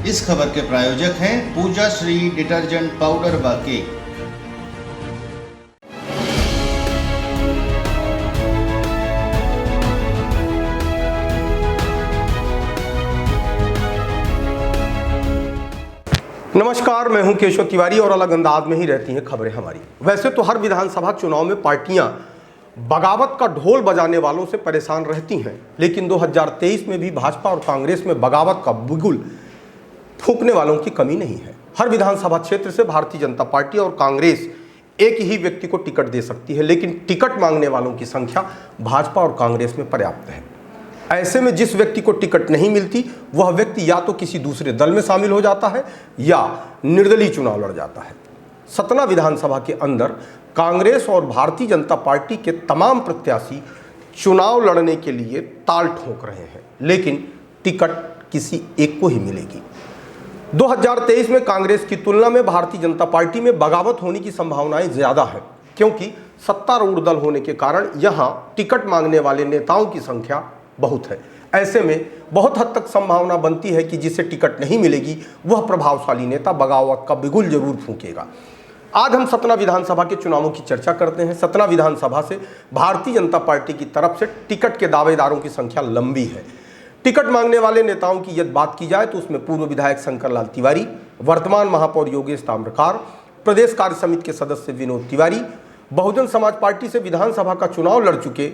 इस खबर के प्रायोजक हैं पूजा श्री डिटर्जेंट पाउडर व केक। नमस्कार, मैं हूं केशव तिवारी और अलग अंदाज में ही रहती हैं खबरें हमारी। वैसे तो हर विधानसभा चुनाव में पार्टियां बगावत का ढोल बजाने वालों से परेशान रहती हैं, लेकिन 2023 में भी भाजपा और कांग्रेस में बगावत का बिगुल फूंकने वालों की कमी नहीं है। हर विधानसभा क्षेत्र से भारतीय जनता पार्टी और कांग्रेस एक ही व्यक्ति को टिकट दे सकती है, लेकिन टिकट मांगने वालों की संख्या भाजपा और कांग्रेस में पर्याप्त है। ऐसे में जिस व्यक्ति को टिकट नहीं मिलती वह व्यक्ति या तो किसी दूसरे दल में शामिल हो जाता है या निर्दलीय चुनाव लड़ जाता है। सतना विधानसभा के अंदर कांग्रेस और भारतीय जनता पार्टी के तमाम प्रत्याशी चुनाव लड़ने के लिए ताल ठोक रहे हैं, लेकिन टिकट किसी एक को ही मिलेगी। 2023 में कांग्रेस की तुलना में भारतीय जनता पार्टी में बगावत होने की संभावनाएं ज्यादा है, क्योंकि सत्तारूढ़ दल होने के कारण यहां टिकट मांगने वाले नेताओं की संख्या बहुत है। ऐसे में बहुत हद तक संभावना बनती है कि जिसे टिकट नहीं मिलेगी वह प्रभावशाली नेता बगावत का बिगुल जरूर फूंकेगा। आज हम सतना विधानसभा के चुनावों की चर्चा करते हैं। सतना विधानसभा से भारतीय जनता पार्टी की तरफ से टिकट के दावेदारों की संख्या लंबी है। टिकट मांगने वाले नेताओं की यदि बात की जाए तो उसमें पूर्व विधायक शंकर लाल तिवारी, वर्तमान महापौर योगेश ताम्रकार, प्रदेश कार्य समिति के सदस्य विनोद तिवारी, बहुजन समाज पार्टी से विधानसभा का चुनाव लड़ चुके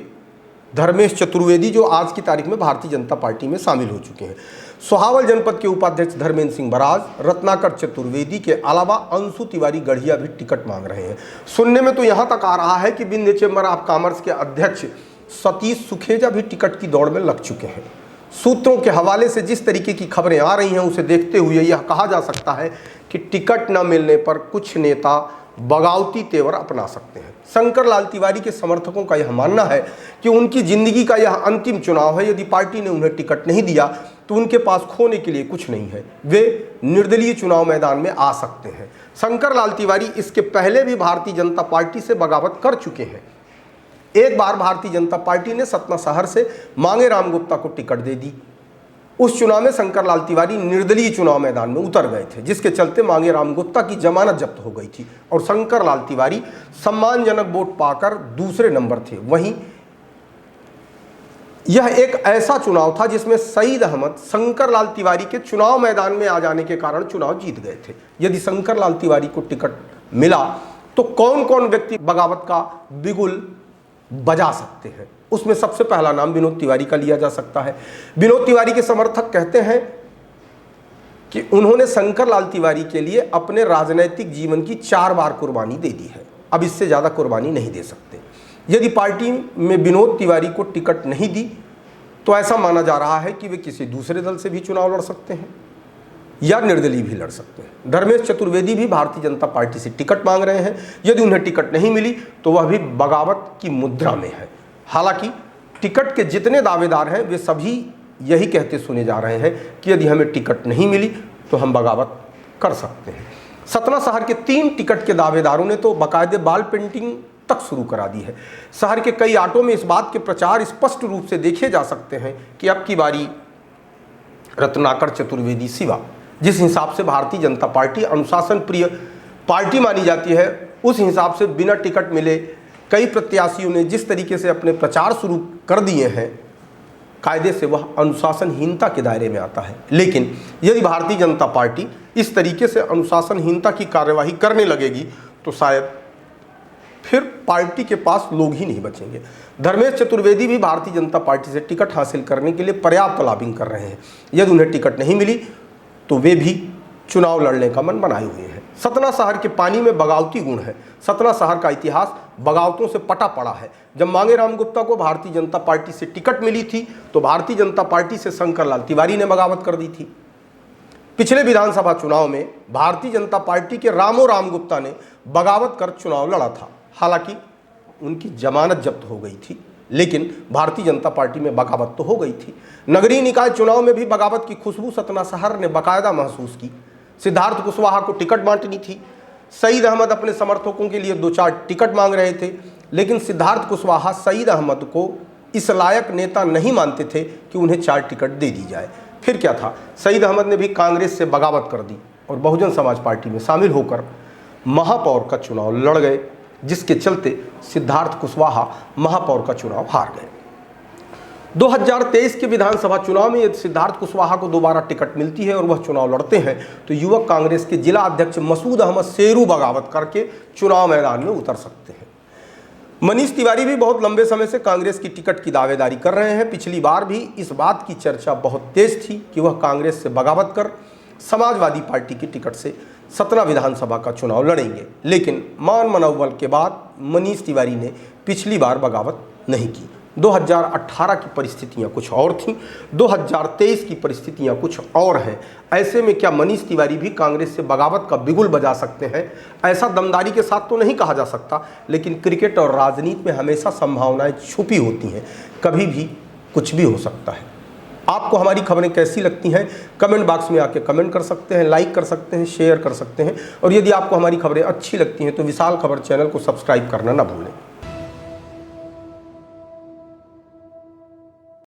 धर्मेश चतुर्वेदी जो आज की तारीख में भारतीय जनता पार्टी में शामिल हो चुके हैं, सोहावल जनपद के उपाध्यक्ष धर्मेंद्र सिंह बराज, रत्नाकर चतुर्वेदी के अलावा अंशु तिवारी गढ़िया भी टिकट मांग रहे हैं। सुनने में तो यहां तक आ रहा है कि विंध्य चेंबर ऑफ कॉमर्स के अध्यक्ष सतीश सुखेजा भी टिकट की दौड़ में लग चुके हैं। सूत्रों के हवाले से जिस तरीके की खबरें आ रही हैं उसे देखते हुए यह कहा जा सकता है कि टिकट न मिलने पर कुछ नेता बगावती तेवर अपना सकते हैं। शंकर लाल तिवारी के समर्थकों का यह मानना है कि उनकी जिंदगी का यह अंतिम चुनाव है। यदि पार्टी ने उन्हें टिकट नहीं दिया तो उनके पास खोने के लिए कुछ नहीं है, वे निर्दलीय चुनाव मैदान में आ सकते हैं। शंकर लाल तिवारी इसके पहले भी भारतीय जनता पार्टी से बगावत कर चुके हैं। एक बार भारतीय जनता पार्टी ने सतना शहर से मांगे राम गुप्ता को टिकट दे दी। उस चुनाव में शंकर लाल तिवारी निर्दलीय चुनाव मैदान में उतर गए थे, जिसके चलते मांगे राम गुप्ता की जमानत जब्त हो गई थी और शंकर लाल तिवारी सम्मानजनक वोट पाकर दूसरे नंबर थे। वहीं यह एक ऐसा चुनाव था जिसमें सईद अहमद शंकर लाल तिवारी के चुनाव मैदान में आ जाने के कारण चुनाव जीत गए थे। यदि शंकर लाल तिवारी को टिकट मिला तो कौन कौन व्यक्ति बगावत का बिगुल बजा सकते हैं, उसमें सबसे पहला नाम विनोद तिवारी का लिया जा सकता है। विनोद तिवारी के समर्थक कहते हैं कि उन्होंने शंकर लाल तिवारी के लिए अपने राजनीतिक जीवन की 4 बार कुर्बानी दे दी है, अब इससे ज़्यादा कुर्बानी नहीं दे सकते। यदि पार्टी में विनोद तिवारी को टिकट नहीं दी तो ऐसा माना जा रहा है कि वे किसी दूसरे दल से भी चुनाव लड़ सकते हैं या निर्दलीय भी लड़ सकते हैं। धर्मेश चतुर्वेदी भी भारतीय जनता पार्टी से टिकट मांग रहे हैं। यदि उन्हें टिकट नहीं मिली तो वह भी बगावत की मुद्रा में है। हालांकि टिकट के जितने दावेदार हैं वे सभी यही कहते सुने जा रहे हैं कि यदि हमें टिकट नहीं मिली तो हम बगावत कर सकते हैं। सतना शहर के 3 टिकट के दावेदारों ने तो बाकायदे बाल पेंटिंग तक शुरू करा दी है। शहर के कई ऑटो में इस बात के प्रचार स्पष्ट रूप से देखे जा सकते हैं कि अब की बारी रत्नाकर चतुर्वेदी सिवा। जिस हिसाब से भारतीय जनता पार्टी अनुशासन प्रिय पार्टी मानी जाती है, उस हिसाब से बिना टिकट मिले कई प्रत्याशियों ने जिस तरीके से अपने प्रचार शुरू कर दिए हैं, कायदे से वह अनुशासनहीनता के दायरे में आता है। लेकिन यदि भारतीय जनता पार्टी इस तरीके से अनुशासनहीनता की कार्यवाही करने लगेगी तो शायद फिर पार्टी के पास लोग ही नहीं बचेंगे। धर्मेश चतुर्वेदी भी भारतीय जनता पार्टी से टिकट हासिल करने के लिए पर्याप्त लॉबिंग कर रहे हैं। यदि उन्हें टिकट नहीं मिली तो वे भी चुनाव लड़ने का मन बनाए हुए हैं। सतना शहर के पानी में बगावती गुण है। सतना शहर का इतिहास बगावतों से पटा पड़ा है। जब मांगे राम गुप्ता को भारतीय जनता पार्टी से टिकट मिली थी तो भारतीय जनता पार्टी से शंकर लाल तिवारी ने बगावत कर दी थी। पिछले विधानसभा चुनाव में भारतीय जनता पार्टी के राम गुप्ता ने बगावत कर चुनाव लड़ा था। हालांकि उनकी जमानत जब्त हो गई थी, लेकिन भारतीय जनता पार्टी में बगावत तो हो गई थी। नगरीय निकाय चुनाव में भी बगावत की खुशबू सतना शहर ने बाकायदा महसूस की। सिद्धार्थ कुशवाहा को टिकट बांटनी थी। सईद अहमद अपने समर्थकों के लिए 2-4 टिकट मांग रहे थे, लेकिन सिद्धार्थ कुशवाहा सईद अहमद को इस लायक नेता नहीं मानते थे कि उन्हें 4 टिकट दे दी जाए। फिर क्या था, सईद अहमद ने भी कांग्रेस से बगावत कर दी और बहुजन समाज पार्टी में शामिल होकर महापौर का चुनाव लड़ गए, जिसके चलते सिद्धार्थ कुशवाहा महापौर का चुनाव हार गए। 2023 के विधानसभा चुनाव में यदि सिद्धार्थ कुशवाहा को दोबारा टिकट मिलती है और वह चुनाव लड़ते हैं तो युवक कांग्रेस के जिला अध्यक्ष मसूद अहमद शेरू बगावत करके चुनाव मैदान में उतर सकते हैं। मनीष तिवारी भी बहुत लंबे समय से कांग्रेस की टिकट की दावेदारी कर रहे हैं। पिछली बार भी इस बात की चर्चा बहुत तेज थी कि वह कांग्रेस से बगावत कर समाजवादी पार्टी की टिकट से सतना विधानसभा का चुनाव लड़ेंगे, लेकिन मान मनोबल के बाद मनीष तिवारी ने पिछली बार बगावत नहीं की। 2018 की परिस्थितियां कुछ और थीं, 2023 की परिस्थितियां कुछ और हैं। ऐसे में क्या मनीष तिवारी भी कांग्रेस से बगावत का बिगुल बजा सकते हैं? ऐसा दमदारी के साथ तो नहीं कहा जा सकता, लेकिन क्रिकेट और राजनीति में हमेशा संभावनाएं छुपी होती हैं, कभी भी कुछ भी हो सकता है। आपको हमारी खबरें कैसी लगती हैं कमेंट बॉक्स में आके कमेंट कर सकते हैं, लाइक कर सकते हैं, शेयर कर सकते हैं, और यदि आपको हमारी खबरें अच्छी लगती हैं तो विशाल खबर चैनल को सब्सक्राइब करना ना भूलें।